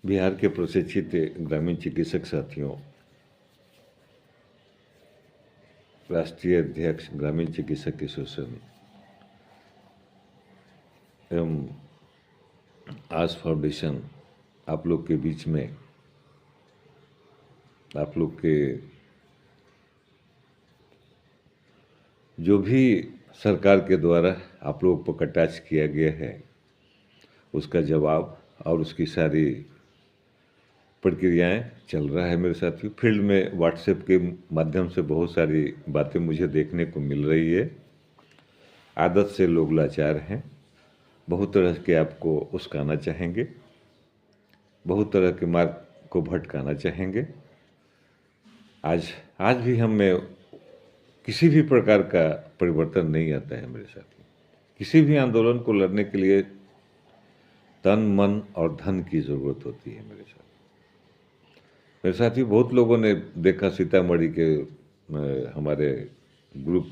बिहार के प्रशिक्षित ग्रामीण चिकित्सक साथियों, राष्ट्रीय अध्यक्ष ग्रामीण चिकित्सक एसोसिएशन एवं आज फाउंडेशन आप लोग के बीच में आप लोग के जो भी सरकार के द्वारा आप लोगों पर कटाक्ष किया गया है उसका जवाब और उसकी सारी प्रक्रियाएं चल रहा है। मेरे साथियों, फील्ड में व्हाट्सएप के माध्यम से बहुत सारी बातें मुझे देखने को मिल रही है। आदत से लोग लाचार हैं, बहुत तरह के आपको उस्काना चाहेंगे, बहुत तरह के मार्ग को भटकाना चाहेंगे। आज भी हम में किसी भी प्रकार का परिवर्तन नहीं आता है। मेरे साथियों, किसी भी आंदोलन को लड़ने के लिए तन मन और धन की ज़रूरत होती है। मेरे साथी, बहुत लोगों ने देखा सीतामढ़ी के हमारे ग्रुप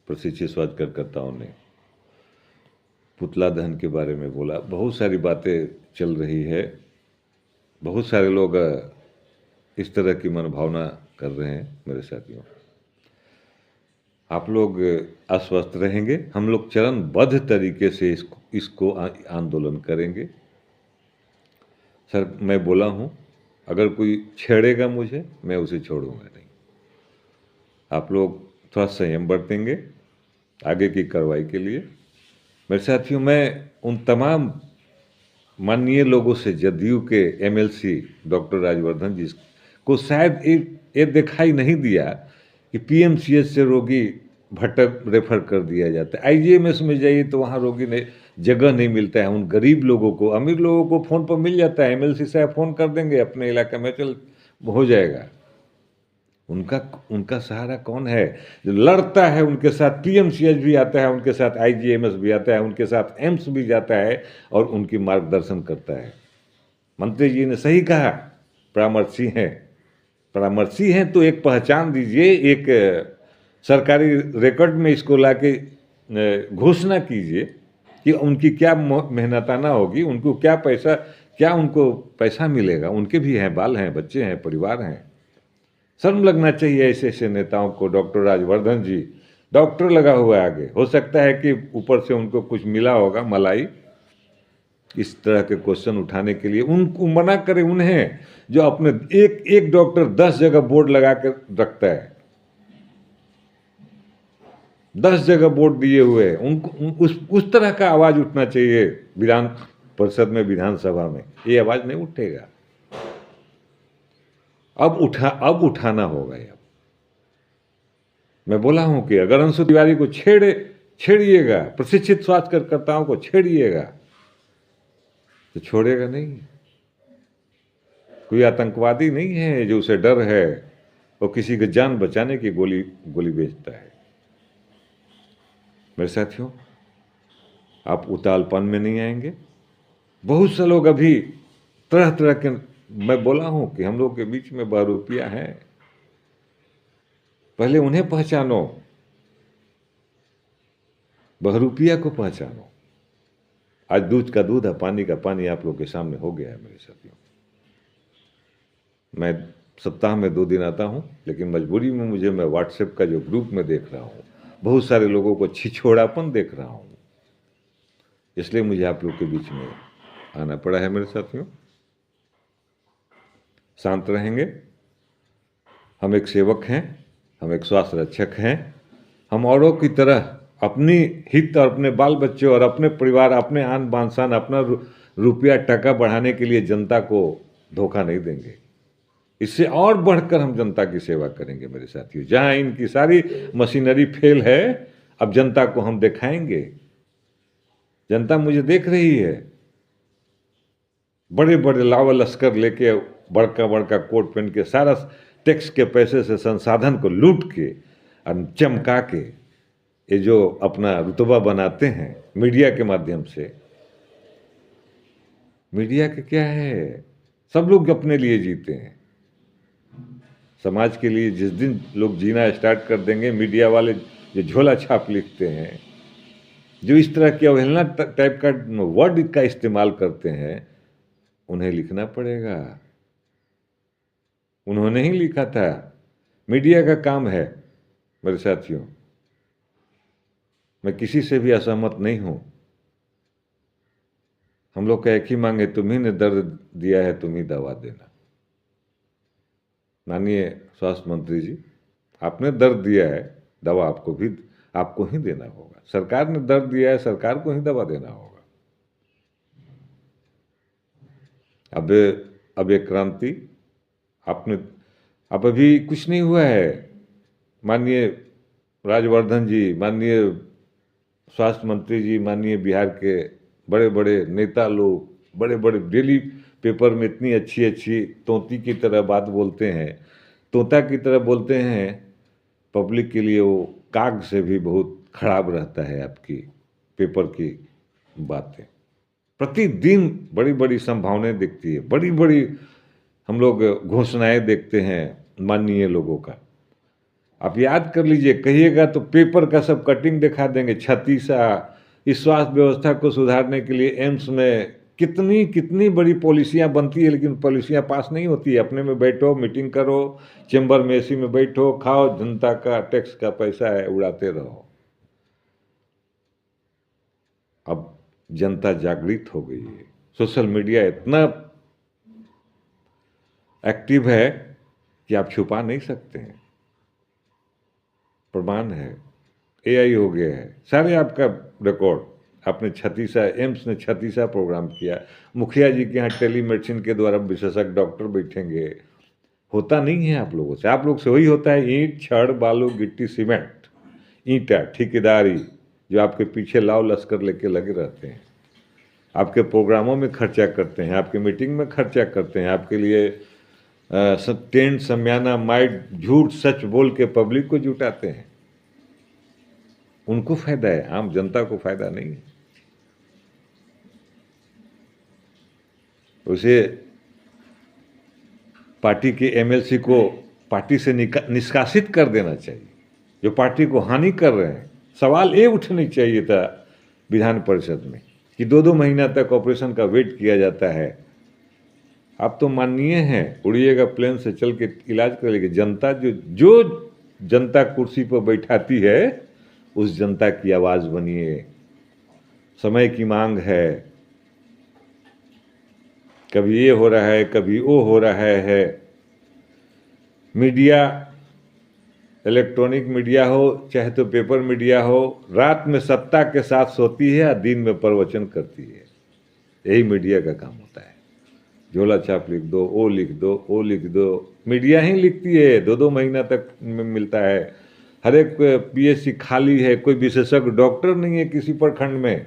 प्रशिक्षित स्वास्थ्य कार्यकर्ताओं ने पुतला दहन के बारे में बोला। बहुत सारी बातें चल रही है, बहुत सारे लोग इस तरह की मनोभावना कर रहे हैं। मेरे साथियों, आप लोग आश्वस्त रहेंगे, हम लोग चरणबद्ध तरीके से इसको आंदोलन करेंगे। सर, मैं बोला हूँ, अगर कोई छेड़ेगा मुझे, मैं उसे छोड़ूंगा नहीं। आप लोग थोड़ा संयम बरतेंगे आगे की कार्रवाई के लिए। मेरे साथियों, मैं उन तमाम माननीय लोगों से, जदयू के एमएलसी डॉक्टर राजवर्धन जी को शायद ये दिखाई नहीं दिया कि पीएमसीएच से रोगी भटक रेफर कर दिया जाता है। आईजीएमएस में जाइए तो वहाँ रोगी ने जगह नहीं मिलता है। उन गरीब लोगों को, अमीर लोगों को फ़ोन पर मिल जाता है, एमएलसी साहब फ़ोन कर देंगे अपने इलाके में, चल हो जाएगा। उनका सहारा कौन है? जो लड़ता है उनके साथ पीएमसीएच भी आता है, उनके साथ आईजीएमएस भी आता है, उनके साथ एम्स भी जाता है और उनकी मार्गदर्शन करता है। मंत्री जी ने सही कहा, परामर्शी हैं तो एक पहचान दीजिए, एक सरकारी रिकॉर्ड में इसको लाके घोषणा कीजिए कि उनकी क्या मेहनताना होगी, उनको उनको पैसा मिलेगा। उनके भी हैं, बाल हैं, बच्चे हैं, परिवार हैं। शर्म लगना चाहिए ऐसे ऐसे नेताओं को। डॉक्टर राजवर्धन जी डॉक्टर लगा हुआ है आगे, हो सकता है कि ऊपर से उनको कुछ मिला होगा मलाई, इस तरह के क्वेश्चन उठाने के लिए। उनको मना करें उन्हें जो अपने एक डॉक्टर 10 जगह बोर्ड लगा कर रखता है, 10 जगह बोर्ड दिए हुए हैं। उनको उस तरह का आवाज उठना चाहिए विधान परिषद में, विधानसभा में। ये आवाज नहीं उठेगा। अब उठाना होगा। अब मैं बोला हूं कि अगर अंशु तिवारी को छेड़िएगा, प्रशिक्षित स्वास्थ्य कार्यकर्ताओं को छेड़िएगा तो छोड़ेगा नहीं। कोई आतंकवादी नहीं है जो उसे डर है, वो किसी की जान बचाने की गोली बेचता है। मेरे साथियों, आप उतालपन में नहीं आएंगे। बहुत से लोग अभी तरह तरह के, मैं बोला हूं कि हम लोग के बीच में बहरूपिया हैं, पहले उन्हें पहचानो, बहरूपिया को पहचानो। आज दूध का दूध है, पानी का पानी आप लोग के सामने हो गया है। मेरे साथियों, मैं सप्ताह में 2 दिन आता हूं, लेकिन मजबूरी में मैं व्हाट्सएप का जो ग्रुप में देख रहा हूं, बहुत सारे लोगों को छिछोड़ापन देख रहा हूं, इसलिए मुझे आप लोग के बीच में आना पड़ा है। मेरे साथियों, शांत रहेंगे। हम एक सेवक हैं, हम एक स्वास्थ्य रक्षक हैं। हम औरों की तरह अपनी हित और अपने बाल बच्चे और अपने परिवार, अपने आन बान शान, अपना रुपया टका बढ़ाने के लिए जनता को धोखा नहीं देंगे। इससे और बढ़कर हम जनता की सेवा करेंगे। मेरे साथियों, जहां इनकी सारी मशीनरी फेल है, अब जनता को हम दिखाएंगे। जनता मुझे देख रही है, बड़े बड़े लावा लश्कर लेके, बड़का बड़का कोट पहन के, सारा टैक्स के पैसे से संसाधन को लूट के और चमका के ये जो अपना रुतबा बनाते हैं मीडिया के माध्यम से। मीडिया के क्या है, सब लोग अपने लिए जीते हैं, समाज के लिए। जिस दिन लोग जीना स्टार्ट कर देंगे, मीडिया वाले जो झोला छाप लिखते हैं, जो इस तरह की अवहेलना टाइप का वर्ड का इस्तेमाल करते हैं, उन्हें लिखना पड़ेगा। उन्होंने ही लिखा था। मीडिया का काम है मेरे साथियों। मैं किसी से भी असहमत नहीं हूं। हम लोग का एक ही मांग है, तुम्ही ने दर्द दिया है तुम ही दवा देना। माननीय स्वास्थ्य मंत्री जी, आपने दर्द दिया है, दवा आपको ही देना होगा। सरकार ने दर्द दिया है, सरकार को ही दवा देना होगा। अब एक क्रांति आपने, अब अभी कुछ नहीं हुआ है। माननीय राजवर्धन जी, माननीय स्वास्थ्य मंत्री जी, माननीय बिहार के बड़े बड़े नेता लोग, बड़े बड़े डेली पेपर में इतनी अच्छी अच्छी तोती की तरह बात बोलते हैं, तोता की तरह बोलते हैं। पब्लिक के लिए वो काग से भी बहुत खराब रहता है आपकी पेपर की बातें। प्रतिदिन बड़ी बड़ी संभावनाएं दिखती है, बड़ी बड़ी हम लोग घोषणाएं देखते हैं माननीय लोगों का। आप याद कर लीजिए, कहिएगा तो पेपर का सब कटिंग दिखा देंगे। 36 इस स्वास्थ्य व्यवस्था को सुधारने के लिए एम्स में कितनी कितनी बड़ी पॉलिसियां बनती है, लेकिन पॉलिसियां पास नहीं होती है। अपने में बैठो, मीटिंग करो, चेंबर में एसी में बैठो, खाओ, जनता का टैक्स का पैसा है, उड़ाते रहो। अब जनता जागृत हो गई है। सोशल मीडिया इतना एक्टिव है कि आप छुपा नहीं सकते हैं। प्रमाण है, एआई हो गया है, सारे आपका रिकॉर्ड। आपने 36 एम्स ने 36 प्रोग्राम किया। मुखिया जी के यहाँ टेलीमेडिसिन के द्वारा विशेषज्ञ डॉक्टर बैठेंगे। होता नहीं है आप लोगों से। आप लोग से वही होता है, ईंट, छड़, बालू, गिट्टी, सीमेंट, ईंटा, ठेकेदारी, जो आपके पीछे लाव लश्कर लेके लगे रहते हैं। आपके प्रोग्रामों में खर्चा करते हैं, आपके मीटिंग में खर्चा करते हैं, आपके लिए टेंट, समियाना, माइक, झूठ सच बोल के पब्लिक को जुटाते हैं। उनको फायदा है, आम जनता को फायदा नहीं है। उसे पार्टी के एमएलसी को पार्टी से निष्कासित कर देना चाहिए, जो पार्टी को हानि कर रहे हैं। सवाल ये उठनी चाहिए था विधान परिषद में कि 2-2 महीना तक ऑपरेशन का वेट किया जाता है। आप तो माननीय हैं, उड़िएगा प्लेन से चल के इलाज कर लेगी। जनता जो जनता कुर्सी पर बैठाती है, उस जनता की आवाज बनिए। समय की मांग है। कभी ये हो रहा है, कभी वो हो रहा है। मीडिया, इलेक्ट्रॉनिक मीडिया हो चाहे तो पेपर मीडिया हो, रात में सत्ता के साथ सोती है और दिन में प्रवचन करती है। यही मीडिया का काम होता है। झोला छाप लिख दो, वो लिख दो, वो लिख दो। मीडिया ही लिखती है। 2-2 महीना तक मिलता है। हर एक पीएचसी खाली है, कोई विशेषज्ञ डॉक्टर नहीं है किसी प्रखंड में।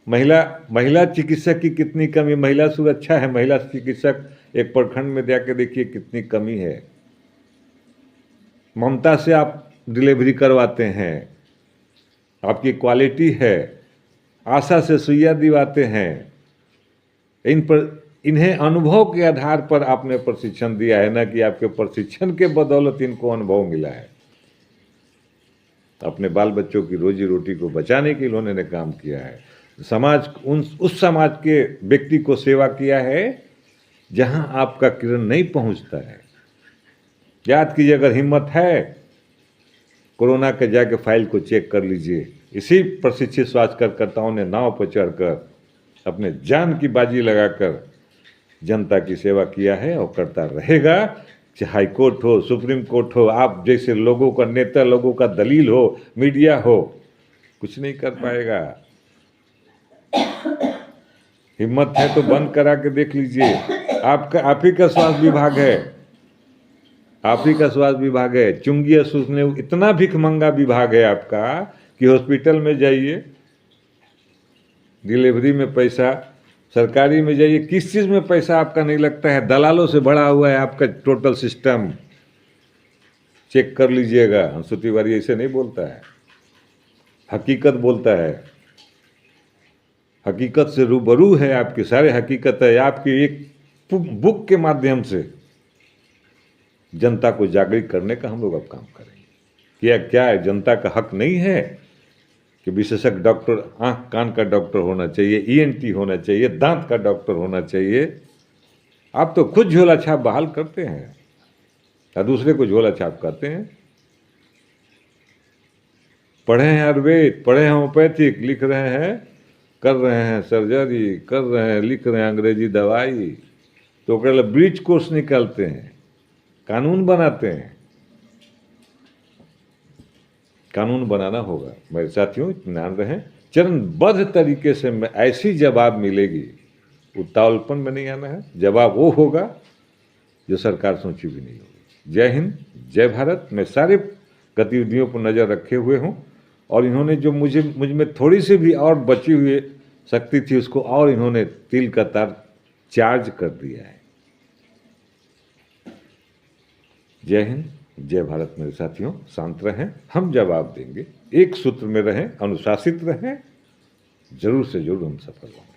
महिला चिकित्सक की कितनी कमी, महिला सुरक्षा है, महिला चिकित्सक एक प्रखंड में जाके देखिए कितनी कमी है। ममता से आप डिलीवरी करवाते हैं, आपकी क्वालिटी है। आशा से सुइया दिवाते हैं। इन्हें अनुभव के आधार पर आपने प्रशिक्षण दिया है, ना कि आपके प्रशिक्षण के बदौलत इनको अनुभव मिला है। अपने बाल बच्चों की रोजी रोटी को बचाने के लिए उन्होंने काम किया है। उस समाज के व्यक्ति को सेवा किया है जहां आपका किरण नहीं पहुंचता है। याद कीजिए, अगर हिम्मत है कोरोना के जाके फाइल को चेक कर लीजिए। इसी प्रशिक्षित स्वास्थ्य कार्यकर्ताओं ने नाव पर चढ़कर अपने जान की बाजी लगाकर जनता की सेवा किया है और करता रहेगा। चाहे हाई कोर्ट हो, सुप्रीम कोर्ट हो, आप जैसे लोगों का नेता, लोगों का दलील हो, मीडिया हो, कुछ नहीं कर पाएगा। हिम्मत है तो बंद करा के देख लीजिए। आप ही का स्वास्थ्य विभाग है, आप ही का स्वास्थ्य विभाग है। चुंगी सूचने इतना भिखमंगा विभाग है आपका कि हॉस्पिटल में जाइए, डिलीवरी में पैसा, सरकारी में जाइए, किस चीज़ में पैसा आपका नहीं लगता है। दलालों से भरा हुआ है आपका टोटल सिस्टम। चेक कर लीजिएगा। अंशु तिवारी ऐसे नहीं बोलता है, हकीकत बोलता है। हकीकत से रूबरू है आपकी, सारे हकीकत है आपकी। एक बुक के माध्यम से जनता को जागृत करने का हम लोग अब काम करेंगे। क्या है, जनता का हक नहीं है कि विशेषज्ञ डॉक्टर, आँख कान का डॉक्टर होना चाहिए, ईएनटी होना चाहिए, दांत का डॉक्टर होना चाहिए। आप तो खुद झोला छाप बहाल करते हैं या दूसरे को झोला छाप करते हैं। पढ़े हैं आयुर्वेद, पढ़े हैं होम्योपैथिक, लिख रहे हैं, कर रहे हैं सर्जरी, कर रहे हैं, लिख रहे हैं अंग्रेजी दवाई, तो कल ब्रीच कोर्स निकालते हैं, कानून बनाते हैं। कानून बनाना होगा मेरे साथियों, इत्मीनान रहें, चरणबद्ध तरीके से मैं ऐसी जवाब मिलेगी, उतावलपन में नहीं आना है, जवाब वो होगा जो सरकार सोची भी नहीं होगी। जय हिंद, जय भारत। मैं सारे गतिविधियों पर नज़र रखे हुए हूँ और इन्होंने जो मुझ में थोड़ी सी भी और बची हुई शक्ति थी उसको और इन्होंने तिल का तार चार्ज कर दिया है। जय हिंद, जय भारत मेरे साथियों। शांत रहें, हम जवाब देंगे, एक सूत्र में रहें, अनुशासित रहें, जरूर से जरूर हम सफल होंगे।